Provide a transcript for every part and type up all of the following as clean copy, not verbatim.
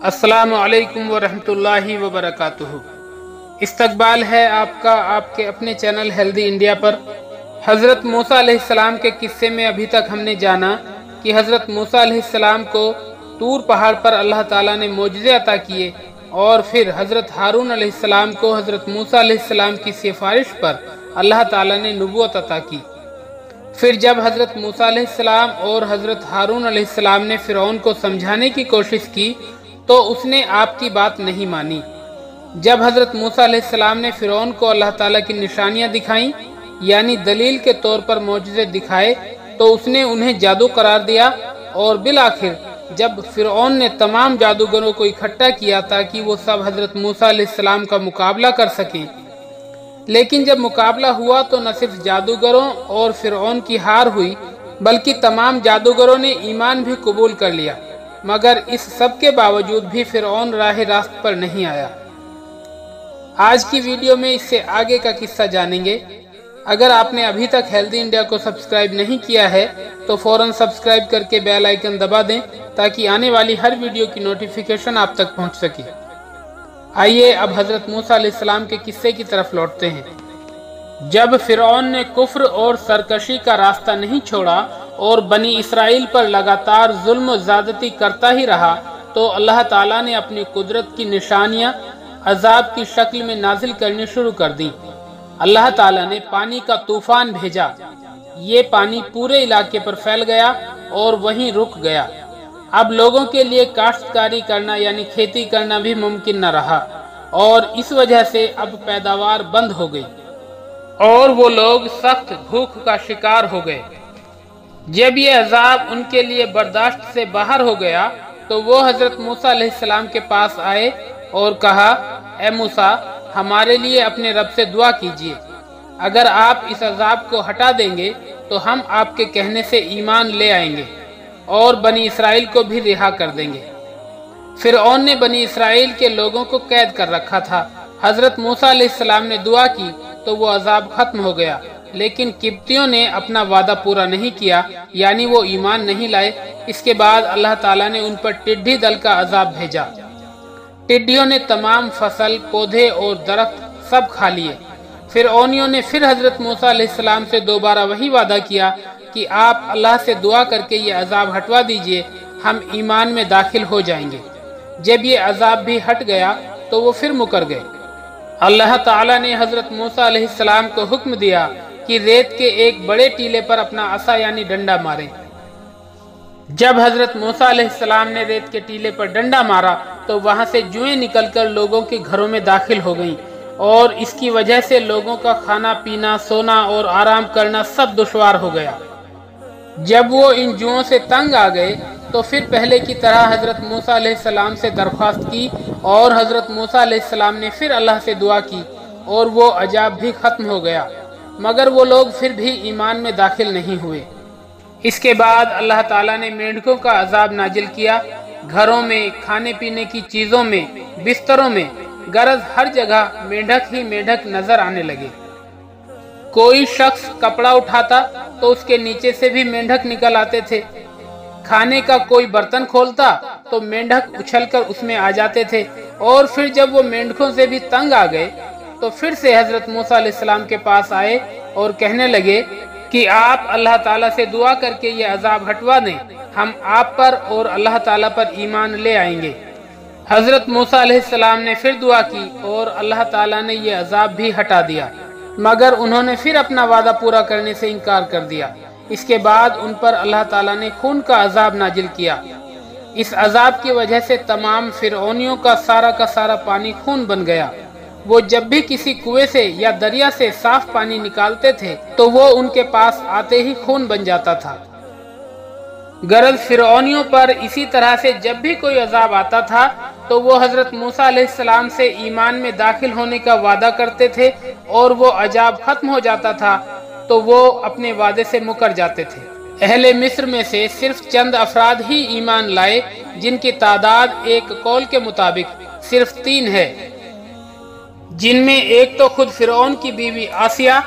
अस्सलामु अलैकुम वरहमतुल्लाहि वबरकातुहू। इस्तकबाल है आपका आपके अपने चैनल हेल्दी इंडिया पर। हज़रत मूसा अलैहिस्सलाम के किस्से में अभी तक हमने जाना कि हज़रत मूसा अलैहिस्सलाम को तूर पहाड़ पर अल्लाह ताला ने मोजज़े अता किए और फिर हज़रत हारून अलैहिस्सलाम को हज़रत मूसा अलैहिस्सलाम की सिफारिश पर अल्लाह ताला ने नबूवत अता की। फिर जब हज़रत मूसा अलैहिस्सलाम और हज़रत हारून अलैहिस्सलाम ने फ़िरौन को समझाने की कोशिश की तो उसने आपकी बात नहीं मानी। जब हज़रत मूसा अलैहिस्सलाम ने फ़िरौन को अल्लाह ताला की निशानियां दिखाईं यानी दलील के तौर पर मौजज़े दिखाए तो उसने उन्हें जादू करार दिया और बिल आखिर जब फ़िरौन ने तमाम जादूगरों को इकट्ठा किया ताकि वो सब हज़रत मूसा अलैहिस्सलाम का मुकाबला कर सकें, लेकिन जब मुकाबला हुआ तो न सिर्फ जादूगरों और फ़िरौन की हार हुई बल्कि तमाम जादूगरों ने ईमान भी कबूल कर लिया, मगर इस सब के बावजूद भी फ़िरौन राह रास्त पर नहीं आया। आज की वीडियो में इससे आगे का किस्सा जानेंगे। अगर आपने अभी तक हेल्दी इंडिया को सब्सक्राइब नहीं किया है तो फौरन सब्सक्राइब करके बेल आइकन दबा दें ताकि आने वाली हर वीडियो की नोटिफिकेशन आप तक पहुंच सके। आइए अब हज़रत मूसा अलैहिस्सलाम के किस्से की तरफ लौटते हैं। जब फ़िरौन ने कुफ्र और सरकशी का रास्ता नहीं छोड़ा और बनी इसराइल पर लगातार जुल्म और ज़्यादती करता ही रहा तो अल्लाह ताला ने अपनी कुदरत की निशानियां अजाब की शक्ल में नाजिल करनी शुरू कर दी। अल्लाह ताला ने पानी का तूफान भेजा। ये पानी पूरे इलाके पर फैल गया और वहीं रुक गया। अब लोगों के लिए काश्तकारी करना यानी खेती करना भी मुमकिन न रहा और इस वजह से अब पैदावार बंद हो गई और वो लोग सख्त भूख का शिकार हो गए। जब ये अजाब उनके लिए बर्दाश्त से बाहर हो गया तो वो हज़रत मूसा अलैहिस्सलाम के पास आए और कहा, ए मूसा, हमारे लिए अपने रब से दुआ कीजिए। अगर आप इस अजाब को हटा देंगे तो हम आपके कहने से ईमान ले आएंगे और बनी इसराइल को भी रिहा कर देंगे। फ़िरऔन ने बनी इसराइल के लोगों को कैद कर रखा था। हज़रत मूसा अलैहिस्सलाम ने दुआ की तो वो अजाब खत्म हो गया, लेकिन किब्तियों ने अपना वादा पूरा नहीं किया यानी वो ईमान नहीं लाए। इसके बाद अल्लाह ताला ने उन पर टिड्डी दल का अजाब भेजा। टिड्डियों ने तमाम फसल, पौधे और दरख्त सब खा लिए। फ़िरऔनियों ने फिर हज़रत मूसा अलैहिस्सलाम से दोबारा वही वादा किया कि आप अल्लाह से दुआ करके ये अजाब हटवा दीजिए, हम ईमान में दाखिल हो जाएंगे। जब ये अजाब भी हट गया तो वो फिर मुकर गए। अल्लाह ताला ने हज़रत मूसा अलैहिस्सलाम को हुक्म दिया कि रेत के एक बड़े टीले पर अपना असा यानी डंडा मारे। जब हज़रत मूसा अलैहिस्सलाम ने रेत के टीले पर डंडा मारा तो वहां से जुएं निकलकर लोगों के घरों में दाखिल हो गईं और इसकी वजह से लोगों का खाना पीना, सोना और आराम करना सब दुश्वार हो गया। जब वो इन जुओं से तंग आ गए तो फिर पहले की तरह हज़रत मूसा अलैहिस्सलाम से दरख्वास्त की और हज़रत मूसा अलैहिस्सलाम ने फिर अल्लाह से दुआ की और वो अजाब भी ख़त्म हो गया, मगर वो लोग फिर भी ईमान में दाखिल नहीं हुए। इसके बाद अल्लाह ताला ने मेंढकों का अजाब नाजिल किया। घरों में, खाने पीने की चीज़ों में, बिस्तरों में, गरज हर जगह मेंढक ही मेंढक नजर आने लगे। कोई शख्स कपड़ा उठाता तो उसके नीचे से भी मेंढक निकल आते थे। खाने का कोई बर्तन खोलता तो मेंढक उछलकर उसमें आ जाते थे। और फिर जब वो मेंढकों से भी तंग आ गए तो फिर से हज़रत मूसा अलैहिस्सलाम के पास आए और कहने लगे कि आप अल्लाह ताला से दुआ करके ये अजाब हटवा दें, हम आप पर और अल्लाह ताला पर ईमान ले आएंगे। हज़रत मूसा अलैहिस्सलाम ने फिर दुआ की और अल्लाह ताला ने ये अजाब भी हटा दिया, मगर उन्होंने फिर अपना वादा पूरा करने से इनकार कर दिया। इसके बाद उन पर अल्लाह ताला ने खून का अजाब नाजिल किया। इस अजाब की वजह से तमाम फ़िरऔनियों का सारा पानी खून बन गया। वो जब भी किसी कुएं से या दरिया से साफ पानी निकालते थे तो वो उनके पास आते ही खून बन जाता था। गरज फ़िरऔनियों पर इसी तरह से जब भी कोई अजाब आता था तो वो हज़रत मूसा अलैहिस्सलाम से ईमान में दाखिल होने का वादा करते थे और वो अजाब खत्म हो जाता था तो वो अपने वादे से मुकर जाते थे। अहले मिस्र में से सिर्फ चंद अफराद ही ईमान लाए, जिनकी तादाद एक कौल के मुताबिक सिर्फ 3 है, जिनमें एक तो खुद फ़िरऔन की बीवी आसिया,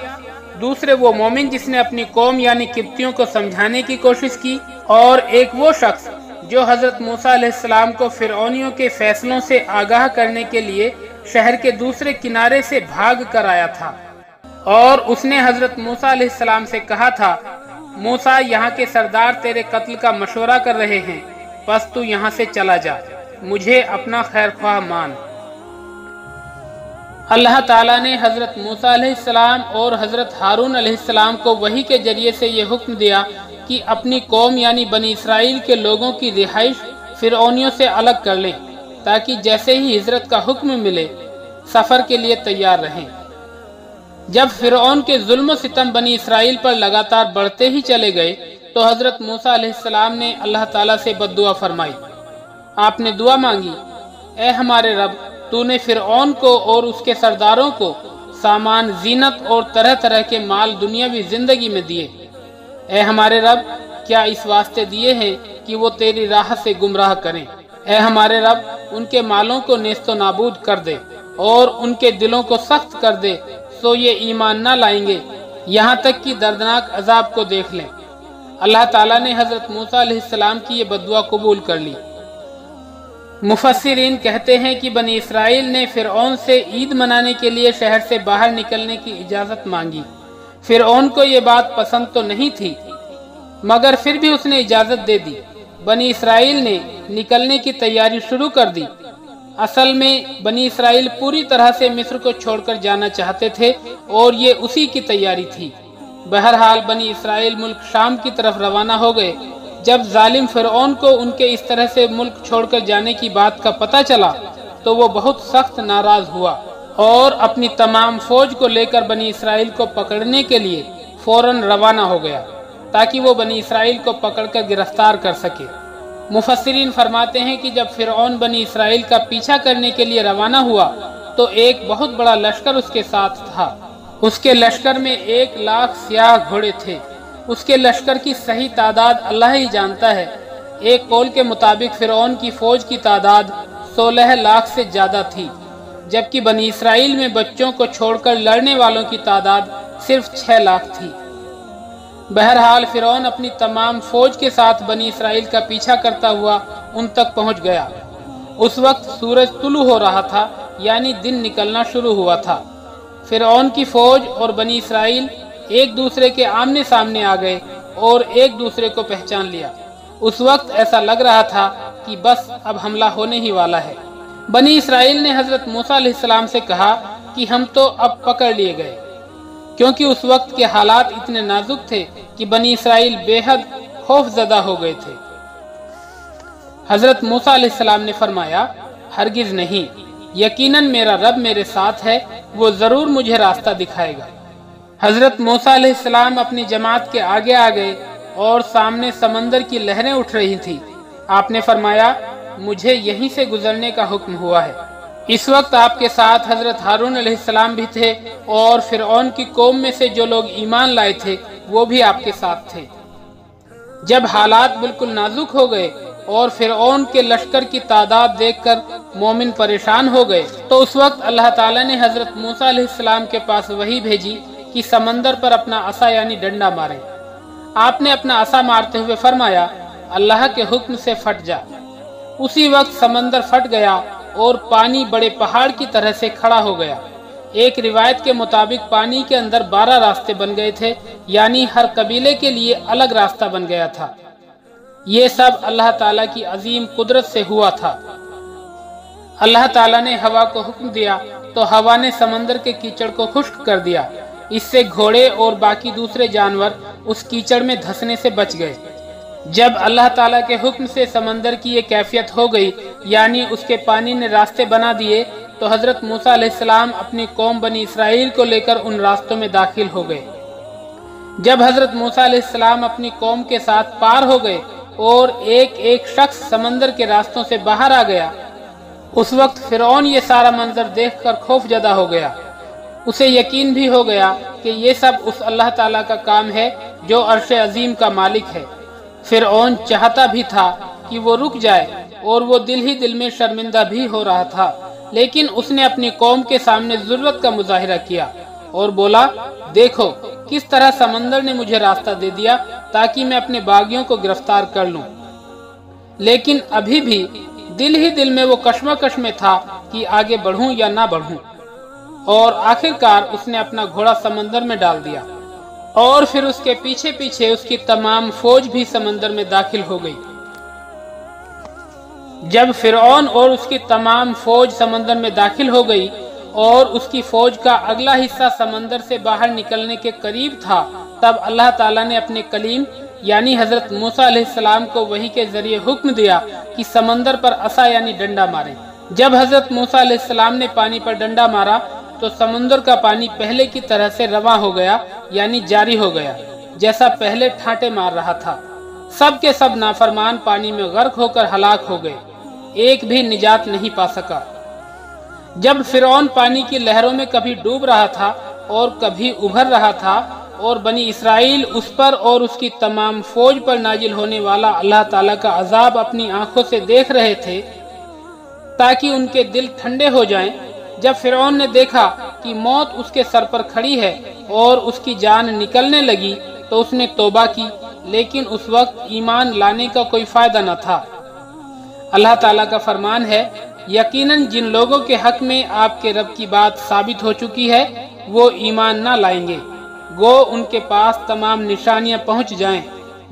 दूसरे वो मोमिन जिसने अपनी कौम यानी किब्तियों को समझाने की कोशिश की और एक वो शख्स जो हजरत मूसा अलैहिस्सलाम को फिरौनियों के फैसलों से आगाह करने के लिए शहर के दूसरे किनारे से भाग कर आया था, और उसने हजरत मूसा अलैहिस्सलाम से कहा था, मूसा, यहाँ के सरदार तेरे कत्ल का मशवरा कर रहे हैं, बस तू यहाँ से चला जा, मुझे अपना खैर ख्वाह मान। अल्लाह ताला ने हजरत मूसा अलैहिस्सलाम और हजरत हारून अलैहिस्सलाम को वही के जरिए से ये हुक्म दिया कि अपनी कौम यानी बनी इसराइल के लोगों की रिहाइश फिरौनियों से अलग कर लें, ताकि जैसे ही हिजरत का हुक्म मिले सफर के लिए तैयार रहें। जब फिरौन के जुल्म सितम बनी इसराइल पर लगातार बढ़ते ही चले गए तो हजरत मूसा अलैहिस्सलाम ने अल्लाह ताला से बद्दुआ फरमाई। आपने दुआ मांगी, ए हमारे रब, तूने फिरौन को और उसके सरदारों को सामान, जीनत और तरह तरह के माल दुनियावी जिंदगी में दिए। ए हमारे रब, क्या इस वास्ते दिए हैं कि वो तेरी राह से गुमराह करें। ए हमारे रब, उनके मालों को नेस्तो नाबूद कर दे और उनके दिलों को सख्त कर दे, सो ये ईमान ना लाएंगे यहाँ तक कि दर्दनाक अजाब को देख लें। अल्लाह ताला ने हजरत मूसा अलैहिस्सलाम की ये बद्दुआ कबूल कर ली। मुफस्सिरीन कहते हैं कि बनी इसराइल ने फिरौन से ईद मनाने के लिए शहर से बाहर निकलने की इजाज़त मांगी। फिरौन को ये बात पसंद तो नहीं थी, मगर फिर भी उसने इजाज़त दे दी। बनी इसराइल ने निकलने की तैयारी शुरू कर दी। असल में बनी इसराइल पूरी तरह से मिस्र को छोड़कर जाना चाहते थे और ये उसी की तैयारी थी। बहरहाल बनी इसराइल मुल्क शाम की तरफ रवाना हो गए। जब जालिम फिरौन को उनके इस तरह से मुल्क छोड़कर जाने की बात का पता चला तो वो बहुत सख्त नाराज हुआ और अपनी तमाम फौज को लेकर बनी इसराइल को पकड़ने के लिए फौरन रवाना हो गया, ताकि वो बनी इसराइल को पकड़कर गिरफ्तार कर सके। मुफस्सिरीन फरमाते हैं कि जब फिरौन बनी इसराइल का पीछा करने के लिए रवाना हुआ तो एक बहुत बड़ा लश्कर उसके साथ था। उसके लश्कर में 1 लाख सियाह घोड़े थे। उसके लश्कर की सही तादाद अल्लाह ही जानता है। एक कौल के मुताबिक फिरौन की फौज की तादाद 16 लाख से ज्यादा थी, जबकि बनी इसराइल में बच्चों को छोड़कर लड़ने वालों की तादाद सिर्फ 6 लाख थी। बहरहाल फिरौन अपनी तमाम फौज के साथ बनी इसराइल का पीछा करता हुआ उन तक पहुंच गया। उस वक्त सूरज तुलू हो रहा था, यानी दिन निकलना शुरू हुआ था। फिरौन की फौज और बनी इसराइल एक दूसरे के आमने सामने आ गए और एक दूसरे को पहचान लिया। उस वक्त ऐसा लग रहा था कि बस अब हमला होने ही वाला है। बनी इसराइल ने हजरत मूसा अलैहिस्सलाम से कहा कि हम तो अब पकड़ लिए गए, क्योंकि उस वक्त के हालात इतने नाजुक थे कि बनी इसराइल बेहद खौफजदा हो गए थे। हजरत मूसा अलैहिस्सलाम ने फरमाया, हरगिज नहीं, यकीनन मेरा रब मेरे साथ है, वो जरूर मुझे रास्ता दिखाएगा। हजरत मूसा अलैहिस्सलाम अपनी जमात के आगे आ गए और सामने समंदर की लहरें उठ रही थी। आपने फरमाया, मुझे यहीं से गुजरने का हुक्म हुआ है। इस वक्त आपके साथ हजरत हारून अलैहिस्सलाम भी थे और फिरौन की कौम में से जो लोग ईमान लाए थे वो भी आपके साथ थे। जब हालात बिल्कुल नाजुक हो गए और फिरौन के लश्कर की तादाद देखकर मोमिन परेशान हो गए तो उस वक्त अल्लाह ताला ने हजरत मूसा अलैहिस्सलाम के पास वही भेजी कि समंदर पर अपना असा यानी डंडा मारे। आपने अपना असा मारते हुए फरमाया, अल्लाह के हुक्म से फट जा। उसी वक्त समंदर फट गया और पानी बड़े पहाड़ की तरह से खड़ा हो गया। एक रिवायत के मुताबिक पानी के अंदर 12 रास्ते बन गए थे, यानी हर कबीले के लिए अलग रास्ता बन गया था। ये सब अल्लाह ताला की अजीम कुदरत से हुआ था। अल्लाह ताला ने हवा को हुक्म दिया तो हवा ने समंदर के कीचड़ को खुश्क कर दिया। इससे घोड़े और बाकी दूसरे जानवर उस कीचड़ में धंसने से बच गए। जब अल्लाह ताला के हुक्म से समंदर की ये कैफियत हो गई, यानी उसके पानी ने रास्ते बना दिए, तो हजरत मूसा अलैहिस्सलाम अपनी कौम बनी इसराइल को लेकर उन रास्तों में दाखिल हो गए। जब हजरत मूसा अलैहिस्सलाम अपनी कौम के साथ पार हो गए और एक एक शख्स समंदर के रास्तों से बाहर आ गया, उस वक्त फिरौन ये सारा मंजर देखकर खौफजदा हो गया। उसे यकीन भी हो गया कि ये सब उस अल्लाह ताला का काम है जो अर्श अजीम का मालिक है। फिरौन चाहता भी था कि वो रुक जाए और वो दिल ही दिल में शर्मिंदा भी हो रहा था, लेकिन उसने अपनी कौम के सामने जुर्रत का मुजाहिरा किया और बोला, देखो किस तरह समंदर ने मुझे रास्ता दे दिया ताकि मैं अपने बागियों को गिरफ्तार कर लूं। लेकिन अभी भी दिल ही दिल में वो कश्मकश में था कि आगे बढ़ूं या ना बढ़ूं। और आखिरकार उसने अपना घोड़ा समंदर में डाल दिया और फिर उसके पीछे पीछे उसकी तमाम फौज भी समंदर में दाखिल हो गई। जब फिरौन और उसकी तमाम फौज समंदर में दाखिल हो गई और उसकी फौज का अगला हिस्सा समंदर से बाहर निकलने के करीब था, तब अल्लाह ताला ने अपने कलीम यानी हजरत मूसा अलैहिस्सलाम को वही के जरिए हुक्म दिया कि समंदर पर असा यानी डंडा मारे। जब हजरत मूसा अलैहिस्सलाम ने पानी पर डंडा मारा तो समंदर का पानी पहले की तरह से रवा हो गया यानी जारी हो गया, जैसा पहले ठाटे मार रहा था। सब के सब नाफरमान पानी में गर्क होकर हलाक हो गए, एक भी निजात नहीं पा सका। जब फिरौन पानी की लहरों में कभी डूब रहा था और कभी उभर रहा था और बनी इसराइल उस पर और उसकी तमाम फौज पर नाजिल होने वाला अल्लाह ताला का अजाब अपनी आंखों से देख रहे थे ताकि उनके दिल ठंडे हो जाएं, जब फिरौन ने देखा कि मौत उसके सर पर खड़ी है और उसकी जान निकलने लगी तो उसने तौबा की, लेकिन उस वक्त ईमान लाने का कोई फायदा न था। अल्लाह ताला का फरमान है, यकीनन जिन लोगों के हक में आपके रब की बात साबित हो चुकी है वो ईमान ना लाएंगे, गो उनके पास तमाम निशानियां पहुंच जाएं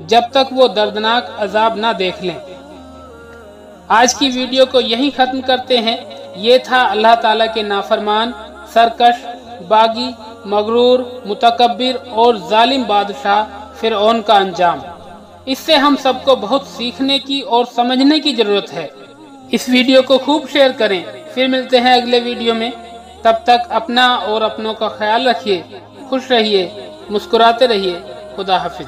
जब तक वो दर्दनाक अजाब ना देख लें। आज की वीडियो को यहीं खत्म करते हैं। ये था अल्लाह ताला के नाफरमान, सरकश, बागी, मगरूर, मुतकब्बिर और जालिम बादशाह फिरौन का अंजाम। इससे हम सबको बहुत सीखने की और समझने की जरूरत है। इस वीडियो को खूब शेयर करें। फिर मिलते हैं अगले वीडियो में। तब तक अपना और अपनों का ख्याल रखिए, खुश रहिए, मुस्कुराते रहिए। खुदा हाफिज।